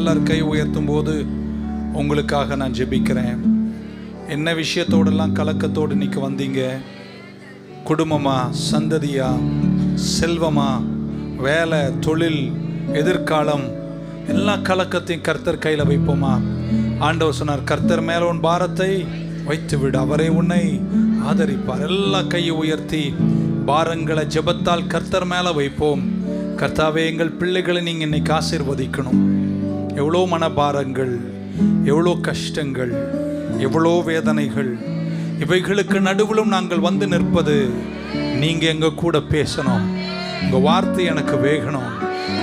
எல்லாரும் கை உயர்த்தும் போது உங்களுக்காக நான் ஜெபிக்கிறேன். என்ன விஷயத்தோடெல்லாம் கலக்கத்தோடு இன்னைக்கு வந்தீங்க? குடும்பமா, சந்ததியா, செல்வமா, வேலை, தொழில், எதிர்காலம், எல்லா கலக்கத்தையும் கர்த்தர் கையில் வைப்போமா? ஆண்டவர் சொன்னார், கர்த்தர் மேல உன் பாரத்தை வைத்து விடு, அவரே உன்னை ஆதரிப்பார். எல்லா கையை உயர்த்தி பாரங்களை ஜெபத்தால் கர்த்தர் மேல வைப்போம். கர்த்தாவே, எங்கள் பிள்ளைகளை நீங்க இன்னைக்கு ஆசீர்வதிக்கணும். எவ்வளோ மனபாரங்கள், எவ்வளோ கஷ்டங்கள், எவ்வளோ வேதனைகள், இவைகளுக்கு நடுவிலும் நாங்கள் வந்து நிற்பது, நீங்க எங்க கூட பேசணும். உங்க வார்த்தை எனக்கு வேகணும்.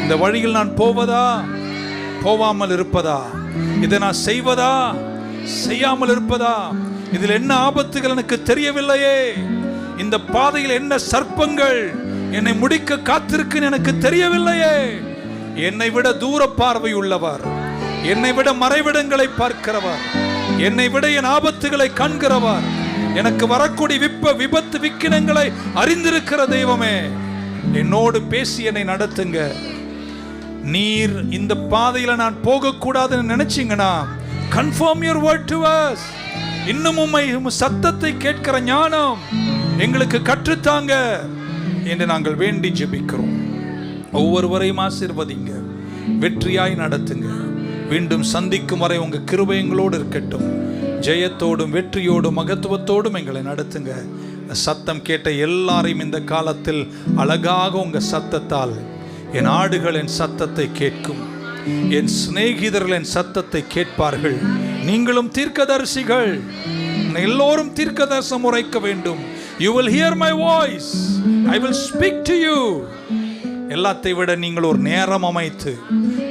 இந்த வழியில் நான் போவதா, போவாமல் இருப்பதா, இதை நான் செய்வதா, செய்யாமல் இருப்பதா, இதில் என்ன ஆபத்துகள் எனக்கு தெரியவில்லையே, இந்த பாதையில் என்ன சர்ப்பங்கள் என்னை முடிக்க காத்திருக்குன்னு எனக்கு தெரியவில்லையே. என்னை விட தூர பார்வை உள்ளவர், என்னை விட மறைவிடங்களை பார்க்கிறவர், என்னை விட என் ஆபத்துகளை காண்கிறவர், எனக்கு வரக்கூடிய விபத்து விக்கினங்களை அறிந்திருக்கிற தெய்வமே, என்னோடு பேசி என்னை நடத்துங்க. நீர் இந்த பாதையில நான் போகக்கூடாதுன்னு நினைச்சீங்கன்னா confirm your word to us. இன்னும் உம்மை சத்தத்தை கேட்கிற ஞானம் எங்களுக்கு கற்றுத்தாங்க என்று நாங்கள் வேண்டி ஜெபிக்கிறோம். ஒவ்வொருவரையும் ஆசீர்வதிங்க, வெற்றியாய் நடத்துங்க. மீண்டும் சந்திக்கும் வரை உங்க கிருபை எங்களோடு இருக்கட்டும். ஜெயத்தோடும் வெற்றியோடும் மகத்துவத்தோடும் எங்களை நடத்துங்க. சத்தம் கேட்ட எல்லாரையும் இந்த காலத்தில் அழகாக உங்க சத்தத்தால் என் ஆடுகள் என் சத்தத்தை கேட்கும், என் சிநேகிதர்கள் என் சத்தத்தை கேட்பார்கள். நீங்களும் தீர்க்கதரிசிகள், எல்லோரும் தீர்க்கதரிசனம் உரைக்க வேண்டும். You will hear my voice, I will speak to you. எல்லாத்தை விட நீங்கள் ஒரு நேரம் அமைத்து,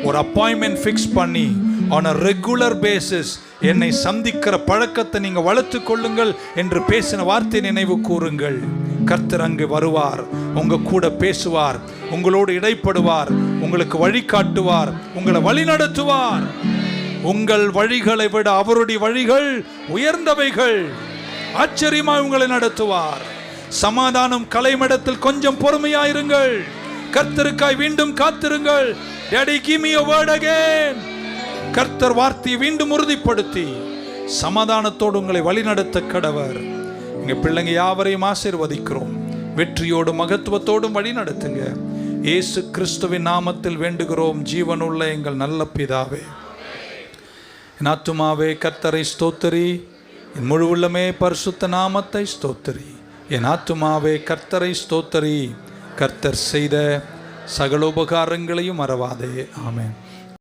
ஒரு அப்பாயின்மெண்ட் ஃபிக்ஸ் பண்ணி, on a regular basis என்னை சந்திக்கிற பழக்கத்தை நீங்க வளர்த்து கொள்ளுங்கள் என்று பேசின வார்த்தை நினைவு கூறுங்கள். கர்த்தர் அங்கு வருவார், உங்க கூட பேசுவார், உங்களோடு இடைப்படுவார், உங்களுக்கு வழிகாட்டுவார், உங்களை வழி நடத்துவார். உங்கள் வழிகளை விட அவருடைய வழிகள் உயர்ந்தவைகள். ஆச்சரியமாய் உங்களை நடத்துவார். சமாதானம் கலைமிடத்தில் கொஞ்சம் பொறுமையாயிருங்கள். கர்த்தருக்காய் மீண்டும் காத்திருங்கள். Daddy, give me a word again. கர்த்தர் வார்த்தையை மீண்டும் உறுதிப்படுத்தி சமாதானத்தோடு உங்களை வழிநடத்த கடவர். எங்க பிள்ளைங்க யாவரையும் ஆசீர்வதிக்கிறோம். வெற்றியோடும் மகத்துவத்தோடும் வழி நடத்துங்க. இயேசு கிறிஸ்துவின் நாமத்தில் வேண்டுகிறோம் ஜீவனுள்ள எங்கள் நல்ல பிதாவே. என் ஆத்துமாவே கர்த்தரை ஸ்தோத்திரி, என் முழு உள்ளமே பரிசுத்த நாமத்தை ஸ்தோத்திரி. என் ஆத்துமாவே கர்த்தரை ஸ்தோத்திரி, கர்த்தர் செய்த சகல உபகாரங்களையும் மறவாதே. ஆமென்.